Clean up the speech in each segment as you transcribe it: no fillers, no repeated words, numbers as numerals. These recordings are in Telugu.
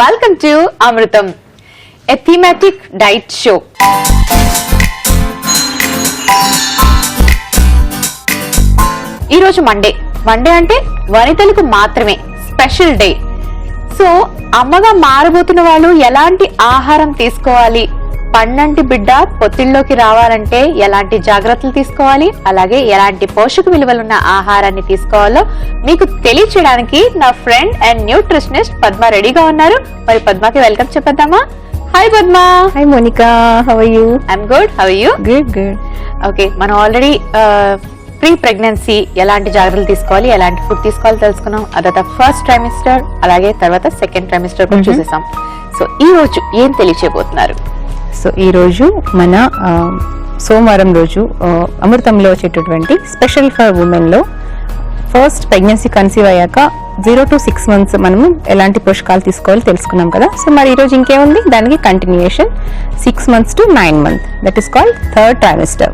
Welcome to Amrutam, a thematic diet show. ఈ రోజు మండే అంటే వనితలకు మాత్రమే స్పెషల్ డే. సో అమ్మగా మారబోతున్న వాళ్ళు ఎలాంటి ఆహారం తీసుకోవాలి, పన్నంటి బిడ్డ పొత్తిళ్ళలోకి రావాలంటే ఎలాంటి జాగ్రత్తలు తీసుకోవాలి, అలాగే ఎలాంటి పోషక విలువలున్న ఆహారాన్ని తీసుకోవాలో మీకు తెలియచేయడానికి నా ఫ్రెండ్ అండ్ న్యూట్రిషనిస్ట్ పద్మ రెడీగా ఉన్నారు. మరి పద్మకి వెల్కమ్ చెప్పేద్దామా? Hi Padma. Hi Monica, how are you? I'm good, how are you? Good. Okay, మనం ఆల్రెడీ ప్రీ ప్రెగ్నెన్సీ ఎలాంటి జాగ్రత్తలు తీసుకోవాలి, ఎలాంటి ఫుడ్ తీసుకోవాలి తెలుసుకున్నాం. అదొక ఫస్ట్ ట్రైమిస్టర్, అలాగే తర్వాత సెకండ్ ట్రైమిస్టర్ కూడా చూసేసాం. సో ఈ రోజు ఏం తెలియచేయబోతున్నారు? సో ఈ రోజు మన సోమవారం రోజు అమృతంలో వచ్చేటటువంటి స్పెషల్ ఫర్ ఉమెన్ లో ఫస్ట్ ప్రెగ్నెన్సీ కన్సీవ్ అయ్యాక 0 to 6 months మనము ఎలాంటి పోషకాలు తీసుకోవాలో తెలుసుకున్నాం కదా. సో మరి ఈ రోజు ఇంకేముంది, దానికి continuation 6 months to 9 months, that is called third trimester.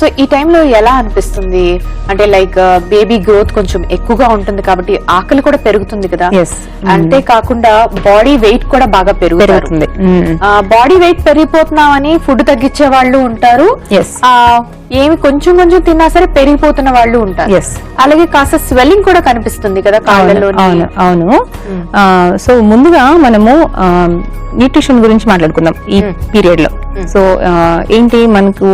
So ఈ టైంలో ఎలా అనిపిస్తుంది అంటే లైక్ బేబీ గ్రోత్ కొంచెం ఎక్కువగా ఉంటుంది కాబట్టి ఆకలి కూడా పెరుగుతుంది కదా. అంతే కాకుండా బాడీ వెయిట్ కూడా బాగా పెరుగుతుంది. బాడీ వెయిట్ పెరిగిపోతున్నామని ఫుడ్ తగ్గించే వాళ్ళు ఉంటారు, ఏమి కొంచెం కొంచెం తిన్నా సరే పెరిగిపోతున్న వాళ్ళు ఉంటారు. అలాగే కాస్త స్వెల్లింగ్ కూడా కనిపిస్తుంది కదా కాళ్ళలో. అవును. సో ముందుగా మనము న్యూట్రిషన్ గురించి మాట్లాడుకుందాం ఈ పీరియడ్ లో. సో ఏంటి, మనకు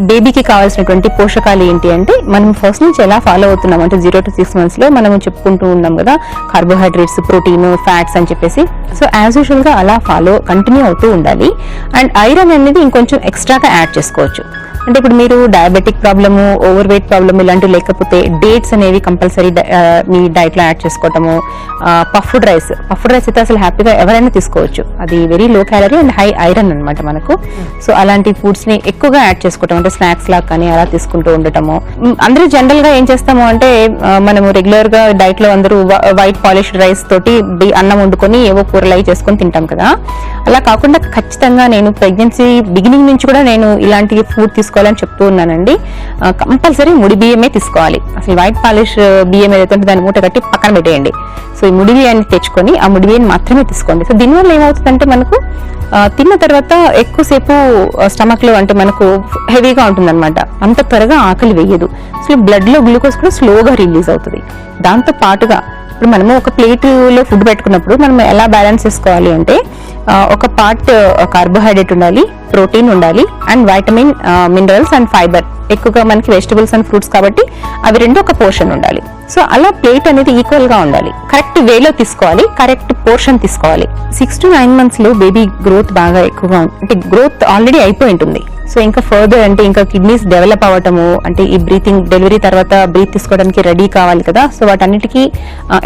బేబీకి కావాల్సినటువంటి పోషకాలు ఏంటి అంటే, మనం ఫస్ట్ నుంచి ఎలా ఫాలో అవుతున్నాం అంటే 0 to 6 months లో మనం చెప్పుకుంటూ ఉన్నాం కదా, కార్బోహైడ్రేట్స్, ప్రోటీన్, ఫ్యాట్స్ అని చెప్పేసి. సో యాజ్ యూజువల్ గా అలా కంటిన్యూ అవుతూ ఉండాలి. అండ్ ఐరన్ అనేది ఇంకొంచెం ఎక్స్ట్రాగా యాడ్ చేసుకోవచ్చు. అంటే ఇప్పుడు మీరు diabetic problem, over weight problem ఇలాంటివి లేకపోతే డేట్స్ అనేవి కంపల్సరీ మీ డైట్ లో యాడ్ చేసుకోవటము. పఫ్డ్ రైస్ అయితే అసలు హ్యాపీగా ఎవరైనా తీసుకోవచ్చు, అది very low calorie and high iron అనమాట మనకు. సో అలాంటి ఫుడ్స్ ని ఎక్కువగా యాడ్ చేసుకోవటం, అంటే స్నాక్స్ లాగా కానీ అలా తీసుకుంటూ ఉండటము. అందరూ జనరల్ గా ఏం చేస్తాము అంటే, మనము రెగ్యులర్ గా డైట్ లో అందరూ వైట్ పాలిష్డ్ రైస్ తోటి అన్నం వండుకొని ఏవో కూరలు అవి చేసుకొని తింటాం కదా. అలా కాకుండా ఖచ్చితంగా నేను ప్రెగ్నెన్సీ బిగినింగ్ నుంచి కూడా నేను ఇలాంటి ఫుడ్ తీసుకోవాలని చెప్తూ ఉన్నానండి. కంపల్సరీ ముడి బియ్యమే తీసుకోవాలి. అసలు వైట్ పాలిష్ బియ్యం ఏదైతే ఉంటే దాన్ని మూట కట్టి పక్కన పెట్టేయండి. సో ఈ ముడి బియ్యాన్ని తెచ్చుకొని ఆ ముడి బియ్యాన్ని మాత్రమే తీసుకోండి. సో దీనివల్ల ఏమవుతుందంటే, మనకు తిన్న తర్వాత ఎక్కువసేపు స్టమక్ లో అంటే మనకు హెవీగా ఉంటుంది అనమాట, అంత త్వరగా ఆకలి వేయదు. సో బ్లడ్ లో గ్లూకోజ్ కూడా స్లోగా రిలీజ్ అవుతుంది. దాంతో పాటుగా ఇప్పుడు మనము ఒక ప్లేట్ లో ఫుడ్ పెట్టుకున్నప్పుడు మనం ఎలా బ్యాలెన్స్ చేసుకోవాలి అంటే, ఒక పార్ట్ కార్బోహైడ్రేట్ ఉండాలి, ప్రోటీన్ ఉండాలి, and vitamin, minerals and fibre. ఎక్కువగా మనకి వెజిటబుల్స్ అండ్ ఫ్రూట్స్ కాబట్టి అవి రెండు ఒక పోర్షన్ ఉండాలి. సో అలా ప్లేట్ అనేది ఈక్వల్ గా ఉండాలి. కరెక్ట్ వేలో తీసుకోవాలి, కరెక్ట్ పోర్షన్ తీసుకోవాలి. 6 to 9 months లో బేబీ గ్రోత్ బాగా ఎక్కువగా అంటే గ్రోత్ ఆల్రెడీ అయిపోయి ఉంటుంది. సో ఇంకా ఫర్దర్ అంటే ఇంకా కిడ్నీస్ డెవలప్ అవ్వటము, అంటే ఈ బ్రీతింగ్, డెలివరీ తర్వాత బ్రీత్ తీసుకోవడానికి రెడీ కావాలి కదా. సో వాటన్నిటికీ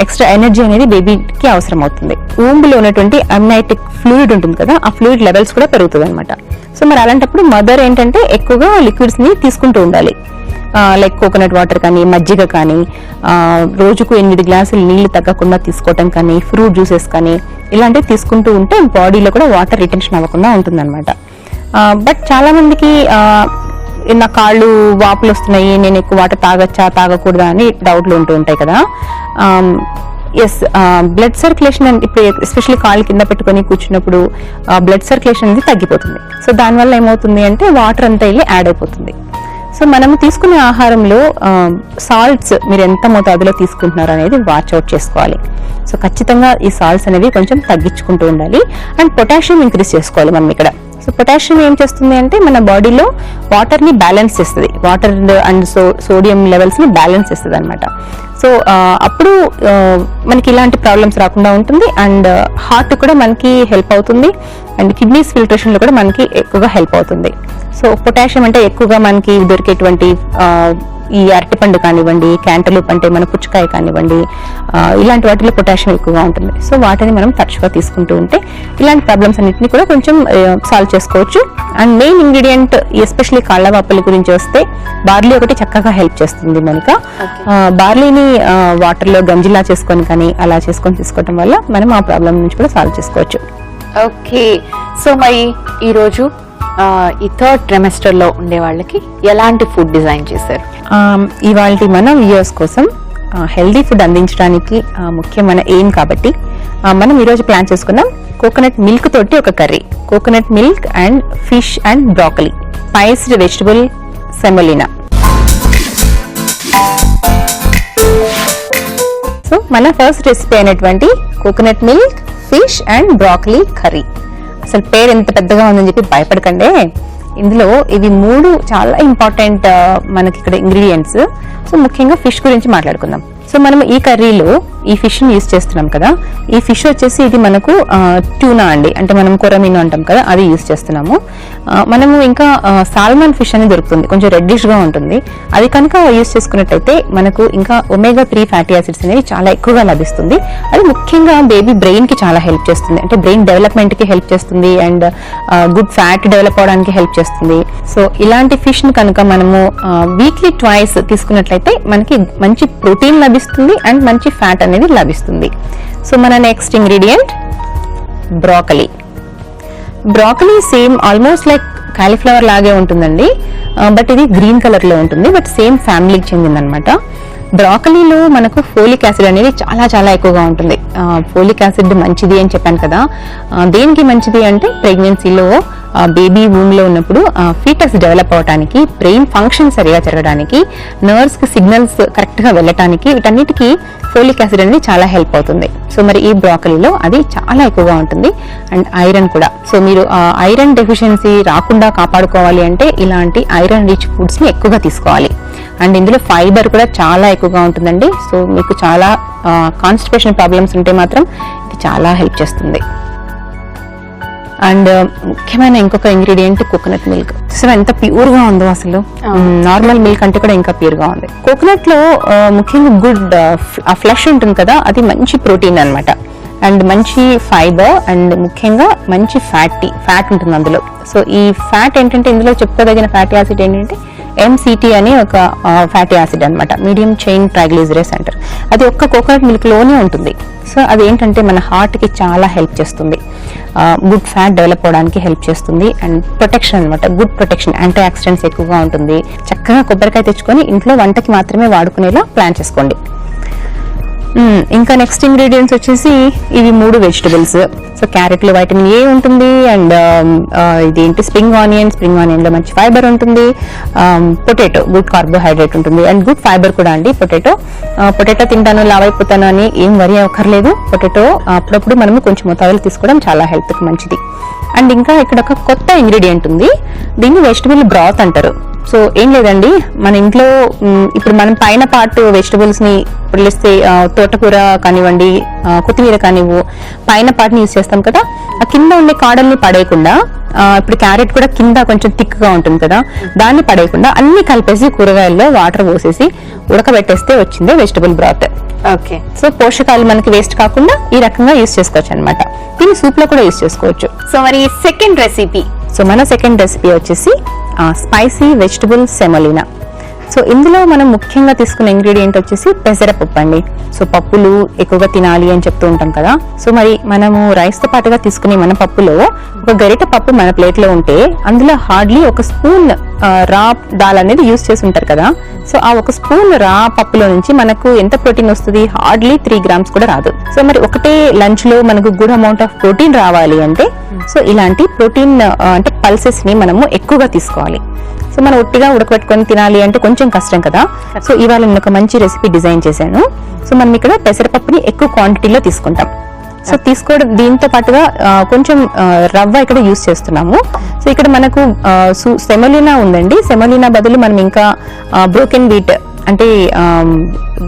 ఎక్స్ట్రా ఎనర్జీ అనేది బేబీకి అవసరం అవుతుంది. ఊంబ్ లో ఉన్నటువంటి అమ్నైటిక్ ఫ్లూయిడ్ ఉంటుంది కదా, ఆ ఫ్లూయిడ్ లెవెల్స్ కూడా పెరుగుతుంది అనమాట. సో మరి అలాంటప్పుడు మదర్ ఏంటంటే ఎక్కువగా లిక్విడ్స్ ని తీసుకుంటూ ఉండాలి. లైక్ కోకోనట్ వాటర్ కానీ, మజ్జిగ కానీ, రోజుకు 8 గ్లాసులు నీళ్లు తగ్గకుండా తీసుకోవటం కానీ, ఫ్రూట్ జ్యూసెస్ కానీ ఇలాంటివి తీసుకుంటూ ఉంటే బాడీలో కూడా వాటర్ రిటెన్షన్ అవ్వకుండా ఉంటుంది అనమాట. బట్ చాలా మందికి నా కాళ్ళు వాపులు వస్తున్నాయి, నేను ఎక్కువ వాటర్ తాగొచ్చా తాగకూడదా అని డౌట్లు ఉంటూ ఉంటాయి కదా. బ్లడ్ సర్క్యులేషన్ అంటే ఇప్పుడు ఎస్పెషల్లీ కాళ్ళు కింద పెట్టుకొని కూర్చున్నప్పుడు బ్లడ్ సర్క్యులేషన్ అనేది తగ్గిపోతుంది. సో దానివల్ల ఏమవుతుంది అంటే వాటర్ అంతా వెళ్ళి యాడ్ అయిపోతుంది. సో మనము తీసుకునే ఆహారంలో సాల్ట్స్ మీరు ఎంత మోతాదులో తీసుకుంటున్నారు అనేది వాచ్ అవుట్ చేసుకోవాలి. సో ఖచ్చితంగా ఈ సాల్ట్స్ అనేవి కొంచెం తగ్గించుకుంటూ ఉండాలి. అండ్ పొటాషియం ఇంక్రీజ్ చేసుకోవాలి మనం ఇక్కడ. సో పొటాషియం ఏం చేస్తుంది అంటే, మన బాడీలో వాటర్ ని బ్యాలెన్స్ చేస్తుంది, వాటర్ అండ్ సోడియం లెవెల్స్ ని బ్యాలెన్స్ చేస్తుంది అనమాట. సో అప్పుడు మనకి ఇలాంటి ప్రాబ్లమ్స్ రాకుండా ఉంటుంది. అండ్ హార్ట్ కూడా మనకి హెల్ప్ అవుతుంది, అండ్ కిడ్నీస్ ఫిల్టరేషన్ లో కూడా మనకి ఎక్కువగా హెల్ప్ అవుతుంది. సో పొటాషియం అంటే ఎక్కువగా మనకి దొరికేటువంటి ఈ అరటిపండు కానివ్వండి, క్యాంటలూప్ అంటే మన పుచ్చకాయ కానివ్వండి, ఇలాంటి వాటిలో పొటాషియం ఎక్కువగా ఉంటుంది. సో వాటిని మనం తరచుగా తీసుకుంటూ ఉంటే ఇలాంటి ప్రాబ్లమ్స్ అన్నింటినీ కూడా కొంచెం సాల్వ్ చేసుకోవచ్చు. అండ్ మెయిన్ ఇంగ్రీడియంట్ ఎస్పెషల్లీ కాళ్ళ వాపుల గురించి వస్తే, బార్లీ ఒకటి చక్కగా హెల్ప్ చేస్తుంది మనక. బార్లీని వాటర్ లో గంజిలా చేసుకొని కానీ అలా చేసుకొని తీసుకోవడం వల్ల మనం ఆ ప్రాబ్లం నుంచి కూడా సాల్వ్ చేసుకోవచ్చు. ఓకే, సో మరి ఈరోజు ఈ థర్డ్ ట్రైమెస్టర్ లో ఉండే వాళ్ళకి ఎలాంటి ఫుడ్ డిజైన్ చేశారు? ఇవాళ మన వ్యూయర్స్ కోసం హెల్దీ ఫుడ్ అందించడానికి ముఖ్యమైన ఎయిమ్ కాబట్టి మనం ఈరోజు ప్లాన్ చేసుకున్నాం కోకోనట్ మిల్క్ తోటి ఒక curry. Coconut milk and fish and broccoli spiced vegetable semolina. So మన ఫస్ట్ రెసిపీ అయినటువంటి coconut milk fish and broccoli curry. అసలు పేరు ఎంత పెద్దగా ఉందని చెప్పి భయపడకండి. ఇందులో ఇవి 3 చాలా ఇంపార్టెంట్ మనకి ఇక్కడ ఇంగ్రీడియంట్స్. సో ముఖ్యంగా ఫిష్ గురించి మాట్లాడుకుందాం. సో మనం ఈ కర్రీలో ఈ ఫిష్ ని యూజ్ చేస్తున్నాం కదా. ఈ ఫిష్ వచ్చేసి ఇది మనకు ట్యూనా అండి, అంటే మనం కొరమీను అంటాం కదా, అది యూజ్ చేస్తున్నాము. మనము ఇంకా సాల్మన్ ఫిష్ అని దొరుకుతుంది, కొంచెం రెడ్డిష్ గా ఉంటుంది. అది కనుక యూజ్ చేసుకున్నట్టయితే మనకు ఇంకా ఒమేగా 3 ఫ్యాటీ యాసిడ్స్ అనేవి చాలా ఎక్కువగా లభిస్తుంది. అది ముఖ్యంగా బేబీ బ్రెయిన్ కి చాలా హెల్ప్ చేస్తుంది, అంటే బ్రెయిన్ డెవలప్మెంట్ కి హెల్ప్ చేస్తుంది అండ్ గుడ్ ఫ్యాట్ డెవలప్ అవడానికి హెల్ప్ చేస్తుంది. సో ఇలాంటి ఫిష్ ని కనుక మనము వీక్లీ ట్వైస్ తీసుకున్నట్లయితే మనకి మంచి ప్రోటీన్ లభిస్తుంది అండ్ మంచి ఫ్యాట్ అనేది లభిస్తుంది. సో మన next ingredient broccoli. Broccoli same almost like cauliflower లాగే ఉంటుందండి, బట్ ఇది గ్రీన్ కలర్ లో ఉంటుంది, బట్ సేమ్ ఫ్యామిలీకి చెందిందనమాట. బ్రాకలీలో మనకు ఫోలిక్ యాసిడ్ అనేది చాలా చాలా ఎక్కువగా ఉంటుంది. ఫోలిక్ యాసిడ్ మంచిది అని చెప్పాను కదా. దేనికి మంచిది అంటే ప్రెగ్నెన్సీలో బేబీ వూమ్ లో ఉన్నప్పుడు ఫీటస్ డెవలప్ అవడానికి, బ్రెయిన్ ఫంక్షన్ సరిగా జరగడానికి, నర్వ్స్ కి సిగ్నల్స్ కరెక్ట్ గా వెళ్ళటానికి, వీటన్నిటికీ ఫోలిక్ యాసిడ్ అనేది చాలా హెల్ప్ అవుతుంది. సో మరి ఈ బ్రాకలీలో అది చాలా ఎక్కువగా ఉంటుంది అండ్ ఐరన్ కూడా. సో మీరు ఐరన్ డెఫిషియన్సీ రాకుండా కాపాడుకోవాలి అంటే ఇలాంటి ఐరన్ రిచ్ ఫుడ్స్ ని ఎక్కువగా తీసుకోవాలి. అండ్ ఇందులో ఫైబర్ కూడా చాలా ఎక్కువగా ఉంటుందండి. సో మీకు చాలా కాన్స్టిపేషన్ ప్రాబ్లమ్స్ ఉంటే మాత్రం ఇది చాలా హెల్ప్ చేస్తుంది. అండ్ ముఖ్యమైన ఇంకొక ఇంగ్రీడియంట్ కోకోనట్ మిల్క్. సో ఎంత ప్యూర్ గా ఉందో, అసలు నార్మల్ మిల్క్ అంటే కూడా ఇంకా ప్యూర్ గా ఉంది. కోకోనట్ లో ముఖ్యంగా గుడ్ ఫ్లెష్ ఉంటుంది కదా, అది మంచి ప్రోటీన్ అన్నమాట. అండ్ మంచి ఫైబర్ అండ్ ముఖ్యంగా మంచి ఫ్యాట్ ఉంటుంది అందులో. సో ఈ ఫ్యాట్ ఏంటంటే ఇందులో చెప్పుకోదగిన ఫ్యాటీ యాసిడ్ ఏంటంటే MCT అని ఒక ఫ్యాటీ యాసిడ్ అన్నమాట, మీడియం చైన్ ట్రైగ్లిజరైడ్స్ అంటారు. అది ఒక్క కోకోనట్ మిల్క్ లోనే ఉంటుంది. సో అది ఏంటంటే మన హార్ట్ కి చాలా హెల్ప్ చేస్తుంది, గుడ్ ఫ్యాట్ డెవలప్ అవడానికి హెల్ప్ చేస్తుంది అండ్ ప్రొటెక్షన్ అన్నమాట, గుడ్ ప్రొటెక్షన్, యాంటీ ఆక్సిడెంట్స్ ఎక్కువగా ఉంటుంది. చక్కగా కొబ్బరికాయ తెచ్చుకొని ఇంట్లో వంటకి మాత్రమే వాడుకునేలా ప్లాన్ చేసుకోండి. ఇంకా నెక్స్ట్ ఇంగ్రీడియంట్స్ వచ్చేసి ఇవి 3 వెజిటబుల్స్. సో క్యారెట్ లో వైటమిన్ ఏ ఉంటుంది అండ్ ఇదేంటి స్ప్రింగ్ ఆనియన్ లో మంచి ఫైబర్ ఉంటుంది. పొటాటో గుడ్ కార్బోహైడ్రేట్ ఉంటుంది అండ్ గుడ్ ఫైబర్ కూడా అండి. పొటాటో తింటాను లావ్ అయిపోతాను అని ఏం వరి అవ్వక్కర్లేదు. పొటాటో అప్పుడప్పుడు మనము కొంచెం మొత్తాలు తీసుకోవడం చాలా హెల్త్ కి మంచిది. అండ్ ఇంకా ఇక్కడ ఒక కొత్త ఇంగ్రీడియంట్ ఉంది, దీన్ని వెజిటబుల్ బ్రాత్ అంటారు. సో ఏం లేదండి, మన ఇంట్లో ఇప్పుడు మనం పైన పార్ట్ వెజిటబుల్స్ ని పొడిలిస్తే తోటకూర కానివ్వండి, కొత్తిమీర కానివ్వు, పైన పార్ట్ ని యూజ్ చేస్తాం కదా, ఆ కింద ఉండే కాడల్ని పడేయకుండా, ఇప్పుడు క్యారెట్ కూడా కింద కొంచెం థిక్ గా ఉంటుంది కదా, దాన్ని పడేయకుండా అన్ని కలిపేసి కూరగాయల్లో వాటర్ పోసేసి ఉడకబెట్టేస్తే వచ్చిందే వెజిటబుల్ బ్రాత్. ఓకే. సో పోషకాలు మనకి వేస్ట్ కాకుండా ఈ రకంగా యూజ్ చేసుకోవచ్చు అనమాట. దీన్ని సూప్ లో కూడా యూజ్ చేసుకోవచ్చు. సో మరి సెకండ్ రెసిపీ. సో మన సెకండ్ రెసిపీ వచ్చేసి స్పైసీ వెజిటబుల్ సెమోలినా. సో ఇందులో మనం ముఖ్యంగా తీసుకున్న ఇంగ్రీడియంట్ వచ్చేసి పెసరపప్పు అండి. సో పప్పులు ఎక్కువగా తినాలి అని చెప్తూ ఉంటాం కదా. సో మరి మనము రైస్ తో పాటుగా తీసుకునే మన పప్పులో ఒక గరిట పప్పు మన ప్లేట్ లో ఉంటే అందులో హార్డ్లీ ఒక స్పూన్ రా దాల్ అనేది యూజ్ చేసి ఉంటారు కదా. సో ఆ ఒక స్పూన్ రా పప్పులో నుంచి మనకు ఎంత ప్రోటీన్ వస్తుంది? హార్డ్లీ 3 grams కూడా రాదు. సో మరి ఒకటే లంచ్ లో మనకు గుడ్ అమౌంట్ ఆఫ్ ప్రోటీన్ రావాలి అంటే సో ఇలాంటి ప్రోటీన్ అంటే పల్సెస్ ని మనము ఎక్కువగా తీసుకోవాలి. సో మనం ఒట్టిగా ఉడకబెట్టుకొని తినాలి అంటే కొంచెం కష్టం కదా. సో ఇవాళ నేను ఒక మంచి రెసిపీ డిజైన్ చేశాను. సో మనం ఇక్కడ పెసరపప్పుని ఎక్కువ క్వాంటిటీలో తీసుకుంటాం. సో తీసుకోవడం దీంతో పాటుగా కొంచెం రవ్వ ఇక్కడ యూజ్ చేస్తున్నాము. సో ఇక్కడ మనకు సెమోలినా ఉందండి. సెమోలినా బదులు మనం ఇంకా బ్రోకెన్ వీట్ అంటే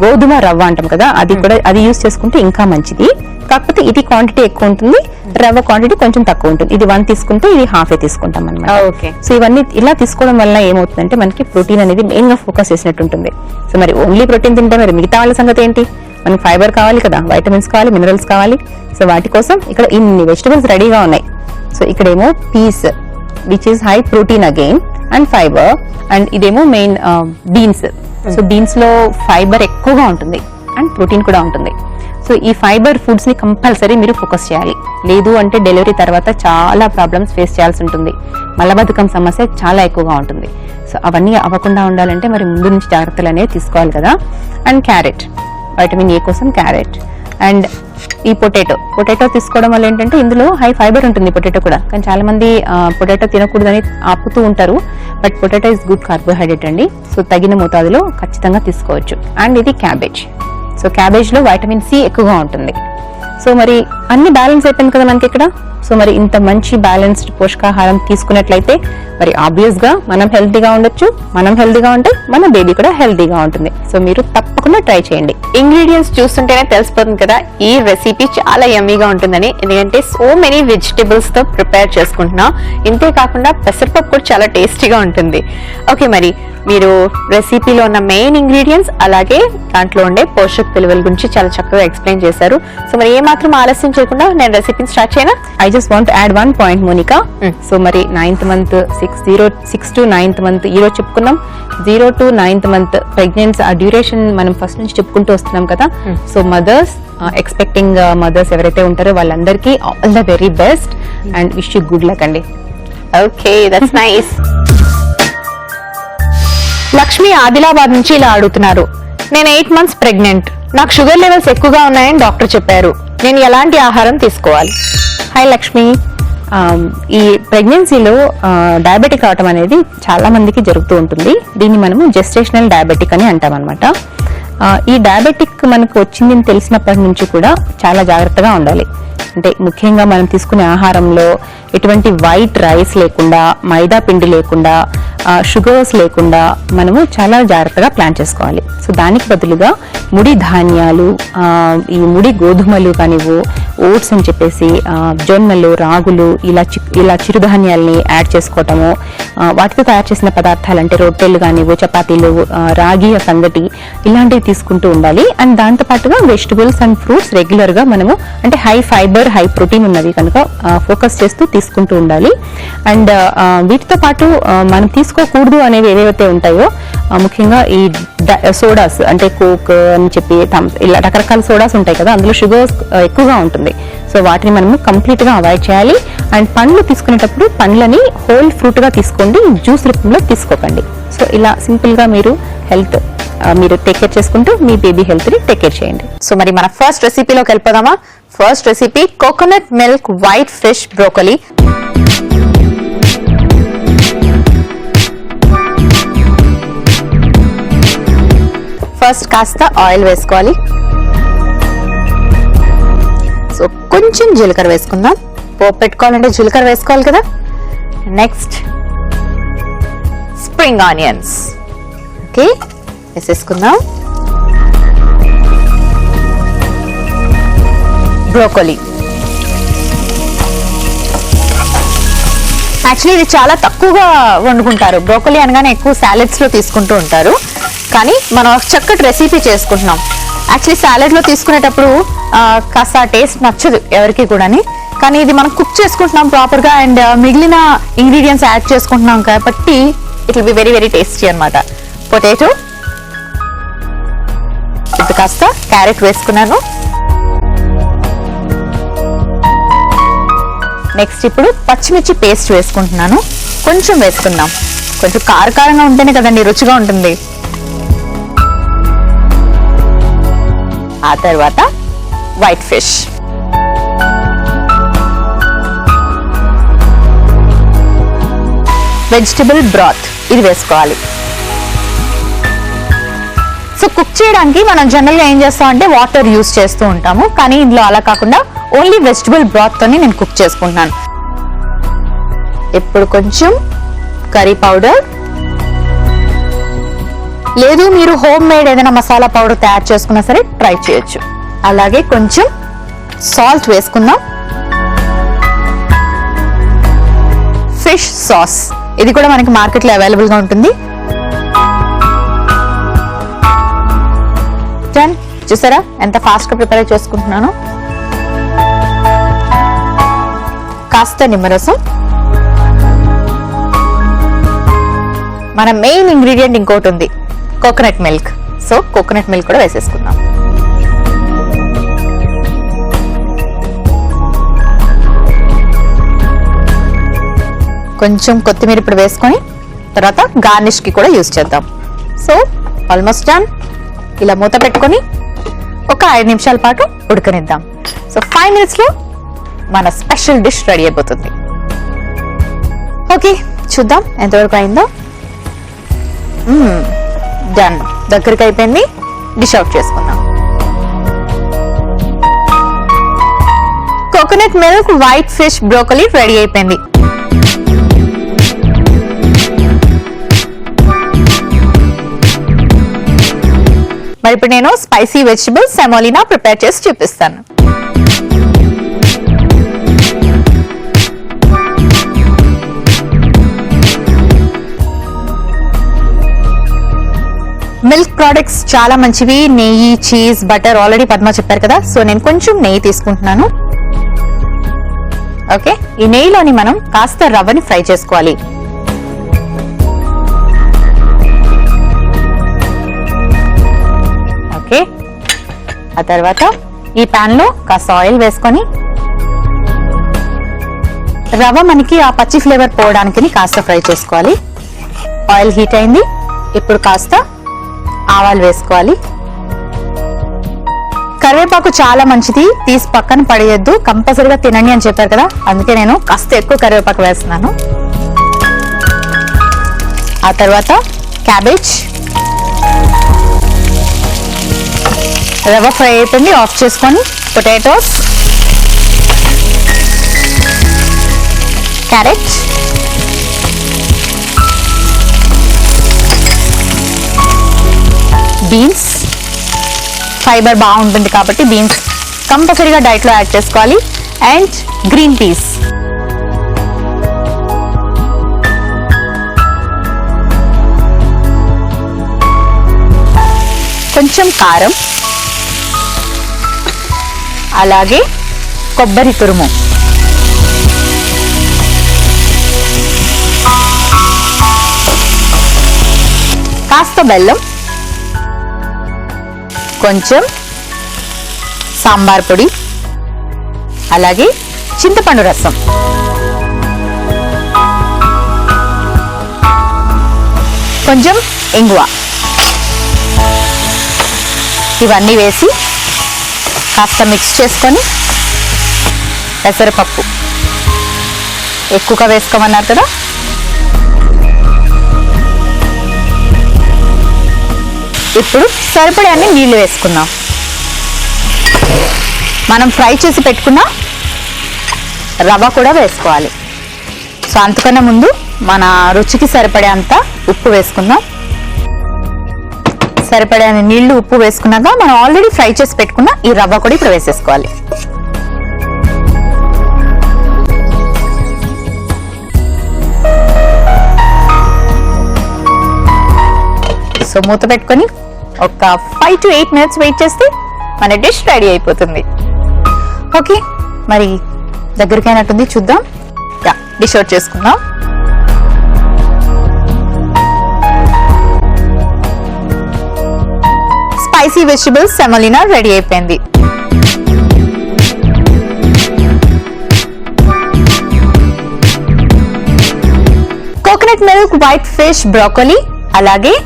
గోధుమ రవ్వ అంటాం కదా, అది యూజ్ చేసుకుంటే ఇంకా మంచిది. కాకపోతే ఇది క్వాంటిటీ ఎక్కువ ఉంటుంది, రవ్వ క్వాంటిటీ కొంచెం తక్కువ ఉంటుంది. ఇది 1 తీసుకుంటే ఇది హాఫ్ తీసుకుంటాం అనమాట. సో ఇవన్నీ ఇలా తీసుకోవడం వల్ల ఏమవుతుందంటే మనకి ప్రోటీన్ అనేది మెయిన్ గా ఫోకస్ చేసినట్టు ఉంటుంది. సో మరి ఓన్లీ ప్రోటీన్ తింటే మరి మిగతా వాళ్ళ సంగతి ఏంటి? మనకి ఫైబర్ కావాలి కదా, వైటమిన్స్ కావాలి, మినరల్స్ కావాలి. సో వాటి కోసం ఇక్కడ ఇన్ని వెజిటబుల్స్ రెడీగా ఉన్నాయి. సో ఇక్కడేమో peas which is high protein again and fibre, and ఇదేమో మెయిన్ బీన్స్. సో బీన్స్ లో ఫైబర్ ఎక్కువగా ఉంటుంది అండ్ ప్రోటీన్ కూడా ఉంటుంది. సో ఈ ఫైబర్ ఫుడ్స్ ని కంపల్సరీ మీరు ఫోకస్ చేయాలి. లేదు అంటే డెలివరీ తర్వాత చాలా ప్రాబ్లమ్స్ ఫేస్ చేయాల్సి ఉంటుంది. మలబద్ధకం సమస్య చాలా ఎక్కువగా ఉంటుంది. సో అవన్నీ అవ్వకుండా ఉండాలంటే మరి ముందు నుంచి జాగ్రత్తలు అనేవి తీసుకోవాలి కదా. అండ్ క్యారెట్, వైటమిన్ ఏ కోసం క్యారెట్. అండ్ ఈ పొటాటో తీసుకోవడం వల్ల ఏంటంటే ఇందులో హై ఫైబర్ ఉంటుంది పొటాటో కూడా, కానీ చాలా మంది పొటాటో తినకూడదని ఆపుతూ ఉంటారు. But potato is good carbohydrate అండి. సో తగిన మోతాదులో ఖచ్చితంగా తీసుకోవచ్చు. అండ్ ఇది క్యాబేజ్. సో క్యాబేజ్ లో వైటమిన్ సి ఎక్కువగా ఉంటుంది. సో మరి అన్ని బ్యాలెన్స్ అయిపోయింది కదా మనకి ఇక్కడ. సో మరి ఇంత మంచి బ్యాలెన్స్డ్ పోషకాహారం తీసుకున్నట్లయితే మరి ఆబ్వియస్ గా మనం హెల్తీగా ఉండొచ్చు. మనం హెల్తీగా ఉంటే మన బేబీ కూడా హెల్తీగా ఉంటుంది. సో మీరు తప్పకుండా ట్రై చేయండి. ఇంగ్రీడియంట్స్ చూస్తుంటేనే తెలిసిపోతుంది కదా ఈ రెసిపీ చాలా యమ్మీగా ఉంటుందని. ఎందుకంటే సో మెనీ వెజిటేబుల్స్ తో ప్రిపేర్ చేసుకుంటున్నాం. ఇంతే కాకుండా పెసరపప్పు కూడా చాలా టేస్టీగా ఉంటుంది. ఓకే, మరి మీరు రెసిపీలో ఉన్న మెయిన్ ఇంగ్రీడియంట్స్ అలాగే దాంట్లో ఉండే పోషక విలువల గురించి చాలా చక్కగా ఎక్స్ప్లెయిన్ చేశారు. సో మరి ఏ మాత్రం ఆలస్యం చేయకుండా నేను రెసిపీని స్టార్ట్ చేయనా? I just want add 1 point Monica. So మరి 9th month 6 to 9th month ఈ రోజు చెప్పుకున్నాం. 0 to 9th month ప్రెగ్నెన్సీ ఆ డ్యూరేషన్ మనం ఫస్ట్ నుంచి చెప్పుకుంటూ వస్తున్నాం కదా. సో మదర్స్, ఎక్స్పెక్టింగ్ మదర్స్ ఎవరైతే ఉంటారో వాళ్ళందరికీ all the very best and wish you good luck అండి. Okay, that's nice. Lakshmi Adilabad నుంచి ఇలా అడుగుతున్నారు. నేను 8 months ప్రెగ్నెంట్. నాకు షుగర్ లెవెల్స్ ఎక్కువగా ఉన్నాయని డాక్టర్ చెప్పారు. నేను ఎలాంటి ఆహారం తీసుకోవాలి? హాయ్ లక్ష్మి, ఈ ప్రెగ్నెన్సీలో డయాబెటిక్ అవటం అనేది చాలా మందికి జరుగుతూ ఉంటుంది. దీన్ని మనము జెస్టేషనల్ డయాబెటిక్ అని అంటాం అనమాట. ఈ డయాబెటిక్ మనకు వచ్చిందని తెలిసినప్పటి నుంచి కూడా చాలా జాగ్రత్తగా ఉండాలి. అంటే ముఖ్యంగా మనం తీసుకునే ఆహారంలో ఎటువంటి వైట్ రైస్ లేకుండా, మైదా పిండి లేకుండా, షుగర్స్ లేకుండా మనము చాలా జాగ్రత్తగా ప్లాన్ చేసుకోవాలి. సో దానికి బదులుగా ముడి ధాన్యాలు, ఈ ముడి గోధుమలు కానివ్వు, ఓట్స్ అని చెప్పేసి జొన్నలు, రాగులు ఇలా చిరుధాన్యాల్ని యాడ్ చేసుకోవటము, వాటితో తయారు చేసిన పదార్థాలు అంటే రొట్టెలు కానివ్వు, చపాతీలు, రాగి సంగటి ఇలాంటివి తీసుకుంటూ ఉండాలి. అండ్ దాంతో పాటుగా వెజిటబుల్స్ అండ్ ఫ్రూట్స్ రెగ్యులర్ గా మనము అంటే హై ఫైబర్, హై ప్రోటీన్ ఉన్నవి కనుక ఫోకస్ చేస్తూ తీసుకుంటూ ఉండాలి. అండ్ వీటితో పాటు మనం తీసుకోకూడదు అనేవి ఏవైతే ఉంటాయో, ముఖ్యంగా ఈ సోడాస్ అంటే కోక్ అని చెప్పి ఇలా రకరకాల సోడాస్ ఉంటాయి కదా, అందులో షుగర్స్ ఎక్కువగా ఉంటుంది. సో వాటిని మనము కంప్లీట్ గా అవాయిడ్ చేయాలి. అండ్ పండ్లు తీసుకునేటప్పుడు పండ్లని హోల్ ఫ్రూట్ గా తీసుకోండి, జ్యూస్ రూపంలో తీసుకోకండి. సో ఇలా సింపుల్ గా మీరు హెల్త్ మీరు టేక్ కేర్ చేసుకుంటూ మీ బేబీ హెల్త్ ని టేక్ కేర్ చేయండి. సో మరి మన ఫస్ట్ రెసిపీలోకి వెళ్ళిపోదామా? First recipe coconut milk white fish broccoli. First కాస్త ఆయిల్ వేసుకోవాలి. సో కొంచెం జీలకర్ర వేసుకుందాం. పోపు పెట్టుకోవాలంటే జీలకర్ర వేసుకోవాలి కదా. Next spring onions. ఓకే, వేసేసుకుందాం. బ్రోకలీ. యాక్చువల్లీ ఇది చాలా తక్కువగా వండుకుంటారు. బ్రోకలీ అనగానే ఎక్కువ సాలెడ్స్ లో తీసుకుంటూ ఉంటారు, కానీ మనం చక్కటి రెసిపీ చేసుకుంటున్నాం. యాక్చువల్లీ సాలెడ్ లో తీసుకునేటప్పుడు కాస్త టేస్ట్ నచ్చదు ఎవరికి కూడాని, కానీ ఇది మనం కుక్ చేసుకుంటున్నాం ప్రాపర్ గా అండ్ మిగిలిన ఇంగ్రీడియంట్స్ యాడ్ చేసుకుంటున్నాం కాబట్టి it will be very very tasty అన్నమాట. పొటాటో, ఇప్పుడు కాస్త క్యారెట్ వేసుకున్నాను. నెక్స్ట్ ఇప్పుడు పచ్చిమిర్చి పేస్ట్ వేసుకుంటున్నాను. కొంచెం వేసుకుందాం, కొంచెం కారకారంగా ఉంటేనే కదండి రుచిగా ఉంటుంది. ఆ తర్వాత వైట్ ఫిష్. వెజిటబుల్ బ్రాత్ ఇది వేసుకోవాలి. సో కుక్ చేయడానికి మనం జనరల్ గా ఏం చేస్తాం అంటే వాటర్ యూస్ చేస్తూ ఉంటాము, కానీ ఇందులో అలా కాకుండా ఓన్లీ వెజిటబుల్ బ్రాత్ తోని నేను కుక్ చేసుకుంటున్నాను. ఇప్పుడు కొంచెం కర్రీ పౌడర్, లేదు మీరు హోమ్ మేడ్ ఏదైనా మసాలా పౌడర్ తయారు చేసుకున్నా సరే ట్రై చేయొచ్చు. అలాగే కొంచెం సాల్ట్ వేసుకుందాం. ఫిష్ సాస్ ఇది కూడా మనకి మార్కెట్లో అవైలబుల్ గా ఉంటుంది. చూసారా ఎంత ఫాస్ట్ గా ప్రిపేర్ చేసుకుంటున్నాను. కాస్త నిమ్మరసం. మన మెయిన్ ఇంగ్రీడియంట్ ఇంకోటి ఉంది, coconut milk. So coconut milk కూడా వేసేసుకుందాం. కొంచెం కొత్తిమీర ఇప్పుడు వేసుకొని తర్వాత గార్నిష్ కి కూడా యూజ్ చేద్దాం. So almost done. ఇలా మూత పెట్టుకొని ఒక 5 నిమిషాల పాటు ఉడకనిద్దాం. సో 5 minutes లో మన స్పెషల్ డిష్ రెడీ అయిపోతుంది. ఓకే, చూద్దాం ఎంతవరకు అయిందో. డన్, దగ్గరికి అయిపోయింది. డిష్ అవుట్ చేసుకుందాం. Coconut milk white fish broccoli ready అయిపోయింది. మరి ఇప్పుడు నేను స్పైసీ వెజిటబుల్ సెమోలినా ప్రిపేర్ చేసి చూపిస్తాను. మిల్క్ ప్రోడక్ట్స్ చాలా మంచివి. నెయ్యి, చీజ్, బటర్ ఆల్రెడీ పద్మ చెప్పారు కదా. సో నేను కొంచెం నెయ్యి తీసుకుంటున్నాను. ఓకే, ఈ నెయ్యిలోని మనం కాస్త రవ్వని ఫ్రై చేసుకోవాలి. ఓకే, ఆ తర్వాత ఈ పాన్ లో కాస్త ఆయిల్ వేసుకొని రవ్వ మనకి ఆ పచ్చి ఫ్లేవర్ పోవడానికి కాస్త ఫ్రై చేసుకోవాలి. ఆయిల్ హీట్ అయింది. ఇప్పుడు కాస్త ఆవాలు వేసుకోవాలి. కరివేపాకు చాలా మంచిది, తీసి పక్కన పడేయద్దు, కంపల్సరీగా తినండి అని చెప్పారు కదా, అందుకే నేను కాస్త ఎక్కువ కరివేపాకు వేస్తున్నాను. ఆ తర్వాత క్యాబేజ్. రవ్వ ఫ్రై అయిపోయింది, ఆఫ్ చేసుకొని పొటాటోస్, క్యారెట్, బీన్స్. ఫైబర్ బాగుంటుంది కాబట్టి బీన్స్ కంపల్సరీగా డైట్ లో యాడ్ చేసుకోవాలి. And green peas. కొంచెం కారం, అలాగే కొబ్బరి తురుము. కాస్త బెల్లం, కొంచెం సాంబార్ పొడి, అలాగే చింతపండు రసం. కొంచెం ఇంగువ. ఇవన్నీ వేసి కాస్త మిక్స్ చేసుకొని పెసరపప్పు ఎక్కువగా వేసుకోమన్నారు కదా, ఇప్పుడు సరిపడే నీళ్లు వేసుకుందాం. మనం ఫ్రై చేసి పెట్టుకున్న రవ్వ కూడా వేసుకోవాలి. సో అంతకన్నా ముందు మన రుచికి సరిపడే అంత ఉప్పు వేసుకుందాం. సరిపడే నీళ్లు, ఉప్పు వేసుకున్నాక మనం ఆల్రెడీ ఫ్రై చేసి పెట్టుకున్న ఈ రవ్వ కూడా ఇప్పుడు వేసేసుకోవాలి. సో మూత పెట్టుకొని ఒక 5 to 8 minutes వెయిట్ చేస్తే మన డిష్ రెడీ అయిపోతుంది. ఓకే, మరి దగ్గరికైనట్టుంది, చూద్దాం. డిష్ అవుట్ చేసుకుందాం. స్పైసీ వెజిటబుల్స్ సెమోలినా రెడీ అయిపోయింది. Coconut milk white fish broccoli అలాగే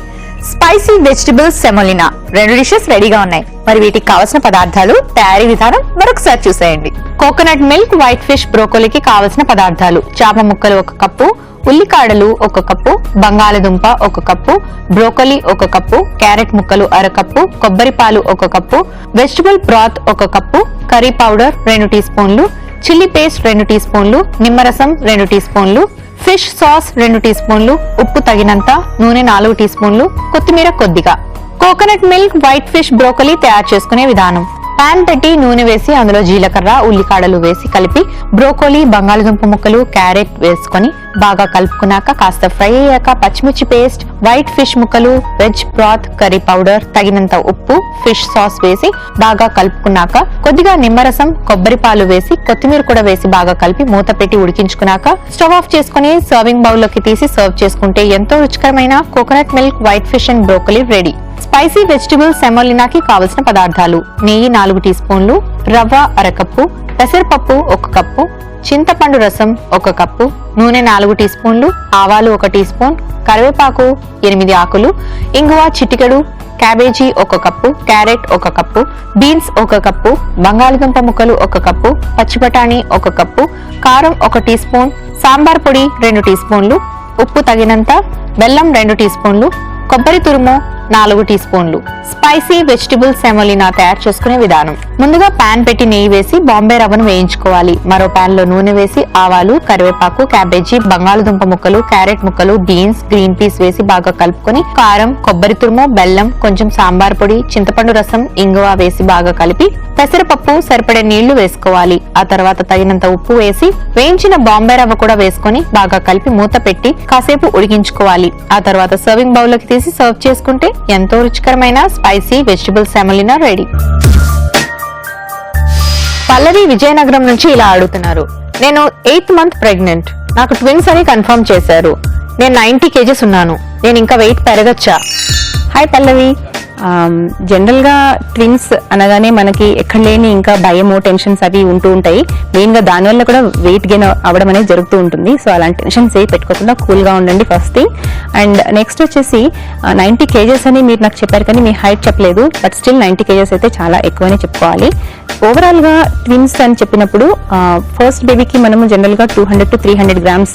స్పైసీ వెజిటబుల్స్ సెమోలినా 2 డిషెస్ రెడీగా ఉన్నాయి. మరి వీటికి కావాల్సిన పదార్థాలు, తయారీ విధానం మరొకసారి చూసేయండి. కోకోనట్ మిల్క్ వైట్ ఫిష్ బ్రోకోలీకి కావలసిన పదార్థాలు: చేప ముక్కలు 1 కప్పు, ఉల్లికాడలు 1 కప్పు, బంగాళదుంప 1 కప్పు, బ్రోకోలీ 1 కప్పు, క్యారెట్ ముక్కలు 1/2 కప్పు, కొబ్బరి పాలు 1 కప్పు, వెజిటబుల్ బ్రాత్ 1 కప్పు, కర్రీ పౌడర్ 2 టీ స్పూన్లు, చిల్లీ పేస్ట్ 2 టీ స్పూన్లు, నిమ్మరసం 2 టీ స్పూన్లు, ఫిష్ సాస్ 2 టీ స్పూన్లు, ఉప్పు తగినంత, నూనె 4 టీ స్పూన్లు, కొత్తిమీర కొద్దిగా. Coconut milk white fish broccoli తయారు చేసుకునే విధానం: పాన్ పెట్టి నూనె వేసి అందులో జీలకర్ర, ఉల్లికాడలు వేసి కలిపి బ్రోకోలీ, బంగాళదుంప ముక్కలు, క్యారెట్ వేసుకొని బాగా కలుపుకున్నాక కాస్త ఫ్రై అయ్యాక పచ్చిమిర్చి పేస్ట్, వైట్ ఫిష్ ముక్కలు, వెజ్ బ్రాత్, కర్రీ పౌడర్, తగినంత ఉప్పు, ఫిష్ సాస్ వేసి బాగా కలుపుకున్నాక కొద్దిగా నిమ్మరసం, కొబ్బరి పాలు వేసి కొత్తిమీర కూడా వేసి బాగా కలిపి మూత పెట్టి ఉడికించుకున్నాక స్టవ్ ఆఫ్ చేసుకుని సర్వింగ్ బౌల్ లోకి తీసి సర్వ్ చేసుకుంటే ఎంతో రుచికరమైన coconut milk white fish and broccoli ready. Spicy vegetable సెమోలినాకి కావలసిన పదార్థాలు: నెయ్యి 4 టీ స్పూన్లు, రవ్వ 1/2 కప్పు, పెసరపప్పు 1 కప్పు, చింతపండు రసం 1 కప్పు, నూనె 4 టీ స్పూన్లు, ఆవాలు 1 టీ స్పూన్, కరివేపాకు 8 ఆకులు, ఇంగువ చిటికెడు, cabbage 1 cup, carrot 1 cup, beans 1 cup, బంగాళదుంప ముక్కలు 1 కప్పు, పచ్చిబఠానీ 1 కప్పు, కారం 1 టీ స్పూన్, సాంబార్ పొడి 2 టీ స్పూన్లు, ఉప్పు తగినంత, బెల్లం 2 టీ స్పూన్లు, కొబ్బరి తురుము 4 టీ స్పూన్లు. స్పైసీ వెజిటబుల్ సెమోలినా తయారు చేసుకునే విధానం. ముందుగా పాన్ పెట్టి నెయ్యి వేసి బాంబే రవ్వను వేయించుకోవాలి. మరో పాన్ లో నూనె వేసి ఆవాలు, కరివేపాకు, క్యాబేజీ, బంగాళదుంప ముక్కలు, క్యారెట్ ముక్కలు, బీన్స్, గ్రీన్ పీస్ వేసి బాగా కలుపుకొని కారం, కొబ్బరి తురుము, బెల్లం, కొంచెం సాంబార్ పొడి, చింతపండు రసం, ఇంగువ వేసి బాగా కలిపి పెసరపప్పు సరిపడే నీళ్లు వేసుకోవాలి. ఆ తర్వాత తగినంత ఉప్పు వేసి వేయించిన బాంబే రవ్వ కూడా వేసుకొని బాగా కలిపి మూత పెట్టి కాసేపు ఉడికించుకోవాలి. ఆ తర్వాత సర్వింగ్ బౌల్ లోకి తీసి సర్వ్ చేసుకుంటే ఎంతో రుచికరమైన స్పైసీ వెజిటబుల్ సెమోలినా రెడీ. పల్లవి విజయనగరం నుంచి ఇలా అడుగుతున్నారు. నేను 8th మంత్ ప్రెగ్నెంట్. నాకు ట్విన్స్ అని కన్ఫర్మ్ చేశారు. నేను 90 kgs ఉన్నాను. నేను ఇంకా వెయిట్ పెరగచ్చా? హాయ్ పల్లవి. జనరల్ గా ట్విన్స్ అనగానే మనకి ఎక్కడ లేని ఇంకా భయము, టెన్షన్స్ అవి ఉంటూ ఉంటాయి. మెయిన్ గా దానివల్ల కూడా వెయిట్ గెయిన్ అవ్వడం అనేది జరుగుతూ ఉంటుంది. సో అలాంటి టెన్షన్స్ ఏ పెట్టుకోకుండా కూల్ గా ఉండండి ఫస్ట్ థింగ్. అండ్ నెక్స్ట్ వచ్చేసి 90 kgs అని మీరు నాకు చెప్పారు కానీ మీ హైట్ చెప్పలేదు. బట్ స్టిల్ 90 kgs అయితే చాలా ఎక్కువనే చెప్పుకోవాలి. ఓవరాల్ గా ట్విన్స్ అని చెప్పినప్పుడు ఫస్ట్ బేబీకి మనము జనరల్ గా 200 to 300 grams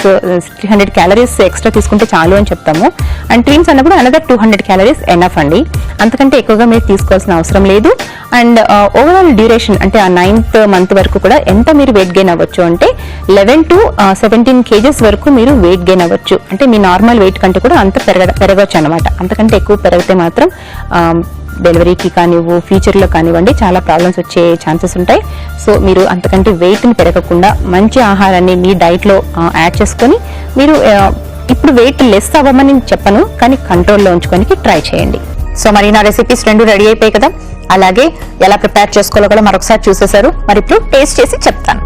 300 calories ఎక్స్ట్రా తీసుకుంటే చాలు అని చెప్తాము. అండ్ ట్విన్స్ అన్నప్పుడు అనదర్ 200 calories ఎనఫ్ అండి. అంతకంటే ఎక్కువగా మీరు తీసుకోవాల్సిన అవసరం లేదు. అండ్ ఓవరాల్ డ్యూరేషన్ అంటే ఆ 9th మంత్ వరకు కూడా ఎంత మీరు వెయిట్ గెయిన్ అవ్వచ్చు అంటే 11 to 17 kgs వరకు మీరు వెయిట్ గెయిన్ అవ్వచ్చు. అంటే మీ నార్మల్ వెయిట్ కంటే కూడా అంత పెరగవచ్చు అనమాట. అంతకంటే ఎక్కువ పెరిగితే మాత్రం డెలివరీకి కానివ్వు, ఫ్యూచర్లో కానివ్వండి చాలా ప్రాబ్లమ్స్ వచ్చే ఛాన్సెస్ ఉంటాయి. సో మీరు అంతకంటే వెయిట్ని పెరగకుండా మంచి ఆహారాన్ని మీ డైట్లో యాడ్ చేసుకొని మీరు ఇప్పుడు వెయిట్ లెస్ అవ్వమని చెప్పను కానీ కంట్రోల్లో ఉంచుకోనికి ట్రై చేయండి. సో మరి నా రెసిపీస్ 2 రెడీ అయిపోయాయి కదా. అలాగే ఎలా ప్రిపేర్ చేసుకోవాలో కూడా మరొకసారి చూసేశారు. మరి ఇప్పుడు టేస్ట్ చేసి చెప్తాను.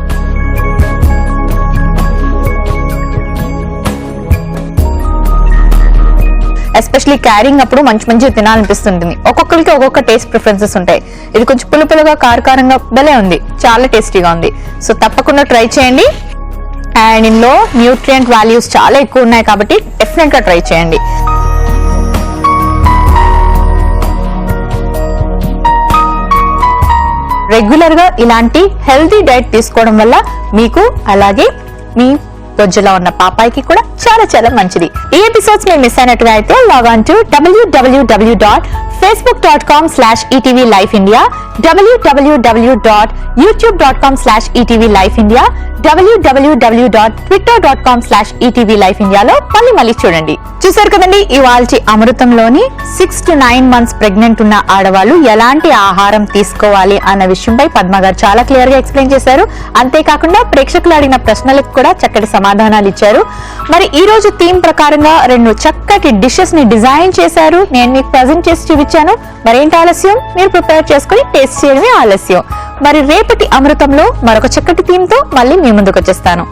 ఎస్పెషలీ క్యారింగ్ అప్పుడు మంచి తినాలనిపిస్తుంటుంది. ఒక్కొక్కరికి ఒక్కొక్క టేస్ట్ ప్రిఫరెన్సెస్ ఉంటాయి. ఇది కొంచెం పులుపులుగా, కారంగా భలే ఉంది. చాలా టేస్టీగా ఉంది. సో తప్పకుండా ట్రై చేయండి. అండ్ ఇందులో న్యూట్రియంట్ వాల్యూస్ చాలా ఎక్కువ ఉన్నాయి కాబట్టి డెఫినెట్ గా ట్రై చేయండి. రెగ్యులర్ గా ఇలాంటి హెల్తీ డైట్ తీసుకోవడం వల్ల మీకు అలాగే మీ బొజ్జులో ఉన్న పాపాయికి కూడా చాలా మంచిది. ఈ ఎపిసోడ్స్ మీరు మిస్ అయినట్టుగా అయితే log on to www.facebook.com/etvlifeindia, www.youtube.com/etvlifeindia, www.twitter.com/etvlifeindia లో మళ్ళీ చూడండి. చూసారు కదండి ఇవాల్టి అమృతంలోని 6 to 9 months ప్రెగ్నెంట్ ఉన్న ఆడవాళ్ళు ఎలాంటి ఆహారం తీసుకోవాలి అన్న విషయంపై పద్మ గారు చాలా క్లియర్ గా ఎక్స్ప్లెయిన్ చేశారు. అంతేకాకుండా ప్రేక్షకులు అడిగిన ప్రశ్నలకు కూడా చక్కటి సమాధానాలు ఇచ్చారు. మరి ఈ రోజు థీమ్ ప్రకారంగా 2 చక్కటి డిషెస్ ని డిజైన్ చేశారు. నేను మీకు ప్రెజెంట్ చేసి చూపించాను. మరేంటి ఆలస్యం? మీరు ప్రిపేర్ చేసుకుని టేస్ట్ చేయడమే ఆలస్యం. మరి రేపటి అమృతంలో మరొక చక్కటి థీమ్ తో మళ్ళీ మీ ముందుకు వచ్చేస్తాను.